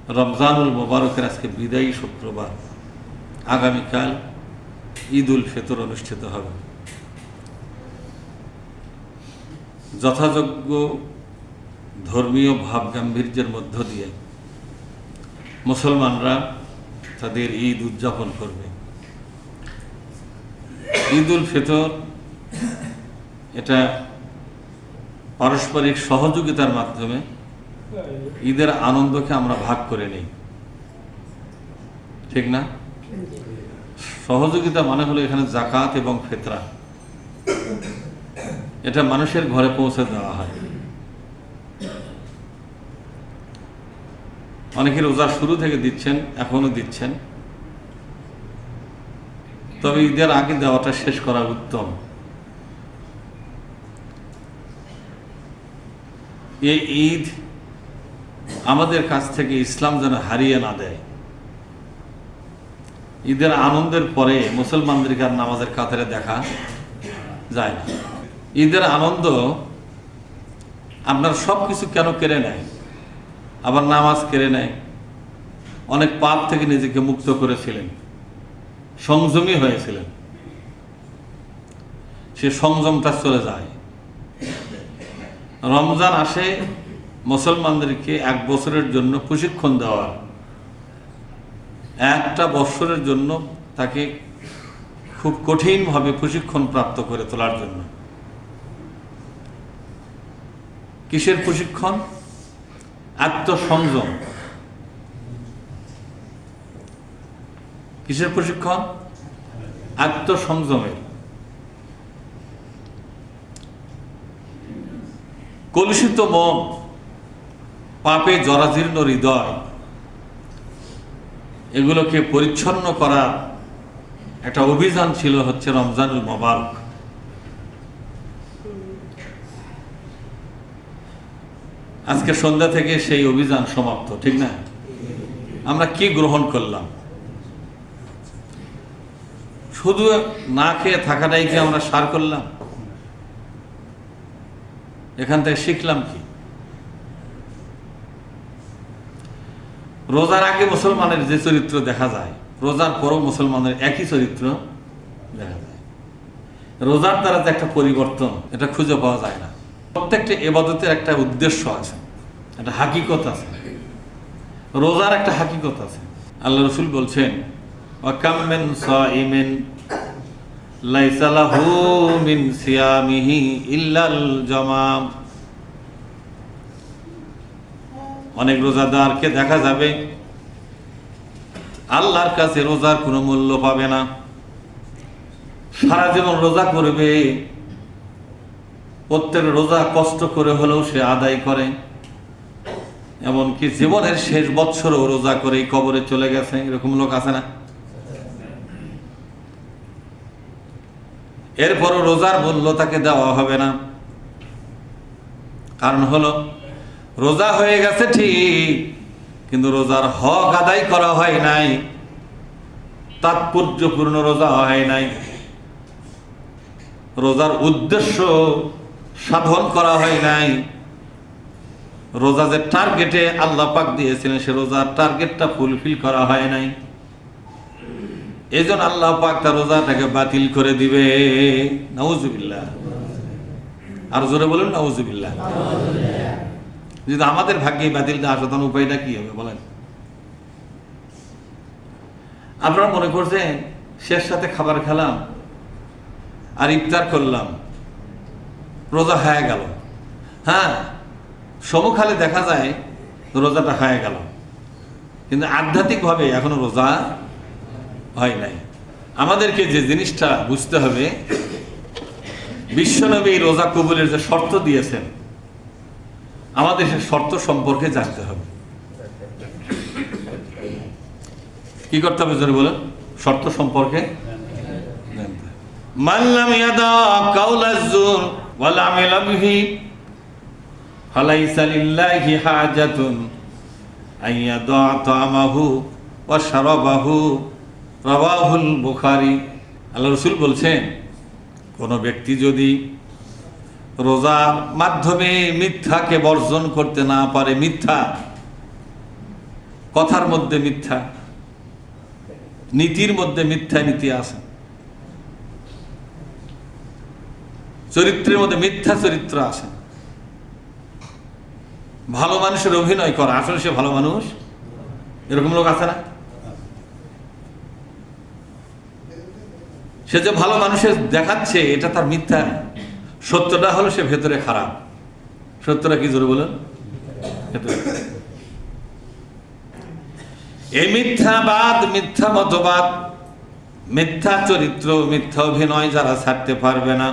রমজানুল মোবারকের আজকে বিদায়ী শুক্রবার, আগামীকাল ঈদ উল ফিতর অনুষ্ঠিত হবে। যথাযোগ্য ধর্মীয় ভাব গাম্ভীর্যের মধ্য দিয়ে মুসলমানরা তাদের ঈদ উদযাপন করবে। ঈদ উল ফিতর এটা পারস্পরিক সহযোগিতার মাধ্যমে ঈদের আনন্দকে আমরা ভাগ করে নেই, ঠিক না? সহযোগিতা মানে হলো এখানে যাকাত এবং ফিতরা, এটা মানুষের ঘরে পৌঁছে দেওয়া হয়। অনেকে রোজা শুরু থেকে দিচ্ছেন, এখনো দিচ্ছেন, তবে ঈদের আগে দেওয়াটা শেষ করা উত্তম। এই ঈদ আমাদের কাছ থেকে ইসলাম যেন হারিয়ে না দেয়। ঈদের আনন্দের পরে মুসলমানদেরকে আর নামাজের কাতারে দেখা যায় না। ঈদের আনন্দ আপনার সব কিছু কেন কেড়ে নেয়, আবার নামাজ কেড়ে নেয়। অনেক পাপ থেকে নিজেকে মুক্ত করেছিলেন, সংযমী হয়েছিলেন, সে সংযমটা চলে যায়। রমজান আসে মুসলমানদেরকে এক বছরের জন্য প্রশিক্ষণ দেওয়ার, একটা বছরের জন্য তাকে খুব কঠিনভাবে প্রশিক্ষণ প্রাপ্ত করে তোলার জন্য। কিসের প্রশিক্ষণ? আত্মসংযম। কিসের প্রশিক্ষণ? আত্মসংযমের। কলুষিত মন, পাপে জরাজীর্ণ হৃদয়, এগুলোকে পরিচ্ছন্ন করার একটা অভিযান ছিল হচ্ছে রমজানুল মোবারক। আজকে সন্ধ্যা থেকে সেই অভিযান সমাপ্ত, ঠিক না? আমরা কি গ্রহণ করলাম? শুধু না খেয়ে থাকাটাই কি আমরা সার করলাম? এখান থেকে শিখলাম কি? রোজার আগে মুসলমানের যে চরিত্র দেখা যায়, রোজার পরও মুসলমানের একই চরিত্র দেখা যায়। রোজার দ্বারা যে একটা পরিবর্তন, এটা খুঁজে পাওয়া যায় না। প্রত্যেকটা ইবাদতের একটা উদ্দেশ্য আছে, একটা হাকিকত আছে। রোজার একটা হাকিকত আছে। আল্লাহ রাসূল বলছেন, ওয়াকাম মিন সাইমিন লাইসা লাহু মিন সিয়ামিহি ইল্লাল জামাম। অনেক রোজাদারকে দেখা যাবে আল্লাহর কাছে রোজার কোনো মূল্য পাবে না। সারা জীবন রোজা করবে, প্রত্যেক রোজা কষ্ট করে হলেও সে আদায় করে, এমনকি জীবনের শেষ বৎসরও রোজা করে কবরে চলে গেছে। এরকম লোক আছে না? এরপরও রোজার মূল্য তাকে দেওয়া হবে না। কারণ হলো রোজা হয়ে গেছে ঠিক, কিন্তু রোজার হক আদায় করা হয় নাই, তাৎপর্যপূর্ণ রোজা হয় নাই, রোজার উদ্দেশ্য সাধন করা হয় নাই। রোজা যে টার্গেটে আল্লাহ পাক দিয়েছিলেন, সে রোজার টার্গেটটা ফুলফিল করা হয় নাই। এই জন্য আল্লাহ পাক তার রোজাটাকে বাতিল করে দিবে। নাউজুবিল্লাহ। আর জোরে বলুন নাউজুবিল্লাহ। যদি আমাদের ভাগ্যে বাতিল না আসে, তখন উপায়টা কি হবে বলেন? আপনারা মনে করছেন শেষ সাথে খাবার খেলাম আর ইফতার করলাম, রোজা হয়ে গেল। হ্যাঁ, সমুখালে দেখা যায় রোজাটা হয়ে গেল, কিন্তু আধ্যাত্মিকভাবে এখনো রোজা হয় নাই। আমাদেরকে যে জিনিসটা বুঝতে হবে, বিশ্বনবী এই রোজা কবুলের যে শর্ত দিয়েছেন, আমাদের সে শর্ত সম্পর্কে জানতে হবে। কি করতে হবে জোরে বলেন? শর্ত সম্পর্কে জানতে হবে। মান লাম ইয়াদা কাওলাজ জুর ওয়াল আমাল বিহি ফালাইসা লিল্লাহি হাজাতুন আইয়াদা তামাহু ওয়া শারাবাহু, রাওয়াহুল বুখারী। আল্লাহ রাসূল বলছেন, কোন ব্যক্তি যদি রোজার মাধ্যমে মিথ্যাকে বর্জন করতে না পারে, মিথ্যা কথার মধ্যে মিথ্যা, নীতির মধ্যে মিথ্যা নীতি আছে, চরিত্রের মধ্যে মিথ্যা চরিত্র আছে। ভালো মানুষের অভিনয় করা, আসলে সে ভালো মানুষ, এরকম লোক আছে না? সে যে ভালো মানুষের দেখাচ্ছে এটা তার মিথ্যা, সত্যটা হলো সে ভেতরে খারাপ। সত্যটা কি জোরে বলেন? এই মিথ্যাবাদ, মিথ্যা মতবাদ, মিথ্যা চরিত্র, মিথ্যা অভিনয় যারা ছাড়তে পারবে না,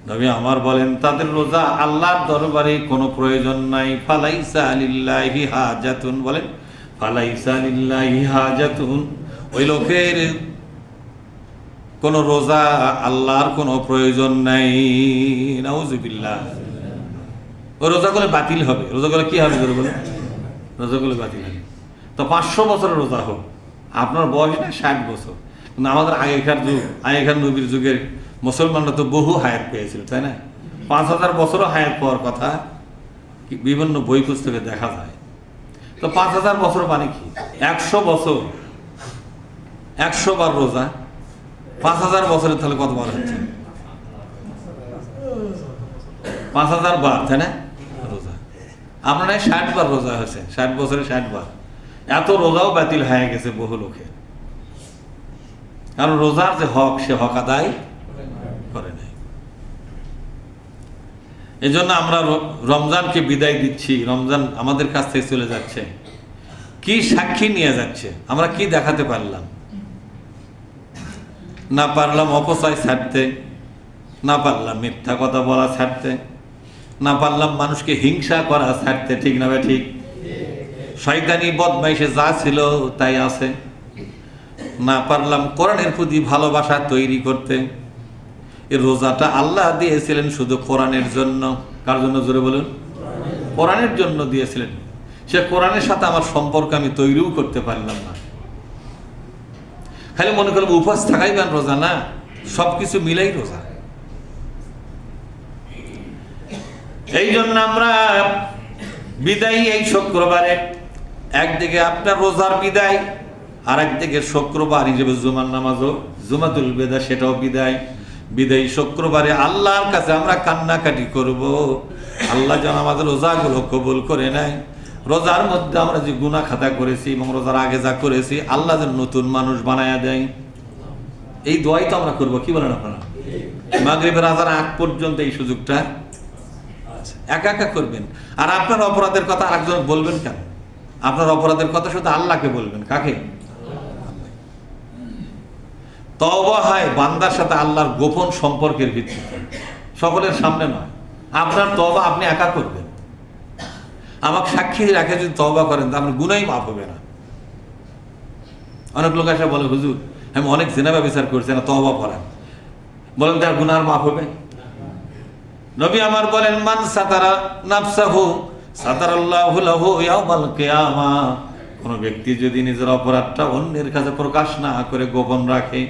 নবী আমার বলেন তাদের রোজা আল্লাহর দরবারে কোনো প্রয়োজন নাই। ফালাইসা লিল্লাহি হাজাতুন, বলেন ফালাইসা লিল্লাহি হাজাতুন, ওই লোকের কোন রোজা আল্লাহর কোনো প্রয়োজন নাই। নাউজুবিল্লাহ। ওই রোজাগুলো বাতিল হবে। রোজাগুলো কি হবে বলে? রোজাগুলো বাতিল হবে। তো 500 বছরের রোজা হোক, আপনার বয়স না 60 বছর, কিন্তু আমাদের আগেকার নবীর যুগের মুসলমানরা তো বহু হায়াত পেয়েছিল, তাই না? 5000 বছরও হায়াত পাওয়ার কথা বিভিন্ন বই পুস্তকে দেখা যায়। তো 5000 বছর মানে কি? 100 বছর, 100 বার রোজা, 5000 বছরে তাহলে কতবার হচ্ছে? 5000 বার, তাই না? রোজা আপনার 60 বার রোজা হয়েছে, 60 বছরে 60 বার। এত রোজাও বাতিল হয়ে গেছে বহু লোকের, কারণ রোজার যে হক, সে হক আদায় করে নাই। এই জন্য আমরা রমজানকে বিদায় দিচ্ছি। রমজান আমাদের কাছ থেকে চলে যাচ্ছে, কি সাক্ষী নিয়ে যাচ্ছে? আমরা কি দেখাতে পারলাম? না পারলাম অপচয় ছাড়তে, না পারলাম মিথ্যা কথা বলা ছাড়তে, না পারলাম মানুষকে হিংসা করা ছাড়তে, ঠিক না? ঠিক। শয়তানি বদমাইশে যা ছিল তাই আছে। না পারলাম কোরআনের প্রতি ভালোবাসা তৈরি করতে। এই রোজাটা আল্লাহ দিয়েছিলেন শুধু কোরআনের জন্য। কার জন্য জোরে বলুন? কোরআনের জন্য দিয়েছিলেন। সে কোরআনের সাথে আমার সম্পর্ক আমি তৈরিও করতে পারলাম না। খালি মনে করলাম উপবাস থাকাই বান রোজা, না, সবকিছু মিলাই রোজা। এই জন্য আমরা বিদায় এই শুক্রবারে, একদিকে আপনার রোজার বিদায়, আর একদিকে শুক্রবার হিসেবে জুমার নামাজও, জুমাতুল বিদা, সেটাও বিদায়। বিদায়ী শুক্রবারে আল্লাহর কাছে আমরা কান্নাকাটি করব, আল্লাহ যেন আমাদের রোজাগুলো কবুল করে নেয়। রোজার মধ্যে আমরা যে গুনাহ খাতা করেছি এবং রোজার আগে যা করেছি, আল্লাহ যেন নতুন মানুষ বানায়া দেয়। এই দোয়াই তো আমরা করবো। কি বলেন আপনারা? মাগরিবের আজান আগ পর্যন্ত এই সুযোগটা একা একা করবেন। আর আপনার অপরাধের কথা আরেকজন বলবেন কেন? আপনার অপরাধের কথা শুধু আল্লাহকে বলবেন। কাকে? তওবা হয় বান্দার সাথে আল্লাহর গোপন সম্পর্কের ভিত্তিতে, সকলের সামনে নয়। আপনার তওবা আপনি একা করবেন। আমাকে সাক্ষী রাখে যদি তওবা করেন, তা আপনার গুনাহই মাফ হবে না। অনেক লোক এসে বলে, হুজুর আমি অনেক জিনা ব্যভিচার করছি না, তওবা করেন। বলেন তার গুনাহ মাফ হবে? নবী আমার বলেন, মান সাতারা নাফসাহু সাতারাল্লাহু লাহু ইয়াউমাল কিয়ামাহ। কোন ব্যক্তি যদি নিজের অপরাধটা অন্যের কাছে প্রকাশ না করে গোপন রাখে,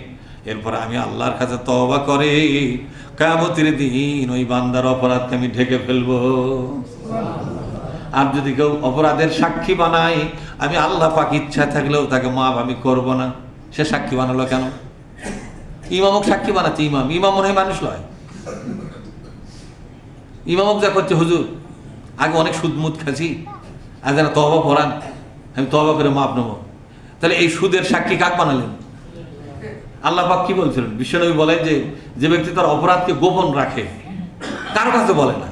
এরপর আমি আল্লাহর কাছে তওবা করে, কিয়ামতের দিন ওই বান্দার অপরাধকে আমি ঢেকে ফেলবো। আর যদি কেউ অপরাধের সাক্ষী বানায়, আমি আল্লাহ পাক ইচ্ছা থাকলেও তাকে মাফ আমি করব না। সে সাক্ষী বানালো কেন? ইমামক সাক্ষী বানাচ্ছে। ইমাম মনে হয় মানুষ নয়। ইমামক যা করছে, হুজুর আগে অনেক সুদমুদ খাচ্ছি, আজ যেন তওবা পড়ান, আমি তওবা করে মাপ নেব। তাহলে এই সুদের সাক্ষী কাক বানালেন? আল্লাহ পাক কি বলছিলেন? বিশ্বনবী বলেন যে ব্যক্তি তার অপরাধকে গোপন রাখে, কারো কাছে বলে না।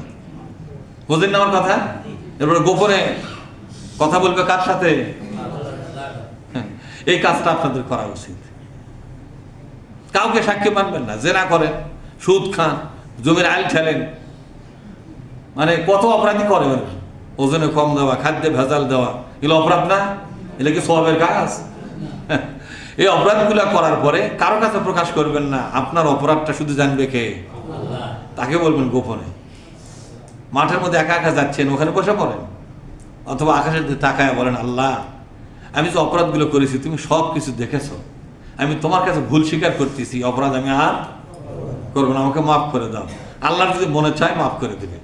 বোঝেন না আমার কথা? এরপরে গোপনে কথা বলবে কার সাথে? এই কাজটা আপনাদের করা উচিত। কাউকে সাক্ষী মানবেন না। জেনা করেন, সুদ খান, জমির আইল ঠেলেন, মানে কত অপরাধী করে। ওজনে কম দেওয়া, খাদ্যে ভেজাল দেওয়া, এগুলো অপরাধ না? এগুলো কি সওয়াবের কাজ? এই অপরাধগুলো করার পরে কারো কাছে প্রকাশ করবেন না। আপনার অপরাধটা শুধু জানবে কে? তাকে বলবেন গোপনে। মাঠের মধ্যে একা একা যাচ্ছেন, ওখানে বসে পড়েন, অথবা আকাশের দিকে তাকায় বলেন, আল্লাহ আমি যে অপরাধগুলো করেছি তুমি সব কিছু দেখেছো, আমি তোমার কাছে ভুল স্বীকার করতেছি, অপরাধ আমি আর করবো না, আমাকে মাফ করে দাও। আল্লাহর যদি মনে চায় মাফ করে দেবে,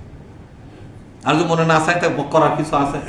আর যদি মনে না চায় তা করার কিছু আছে?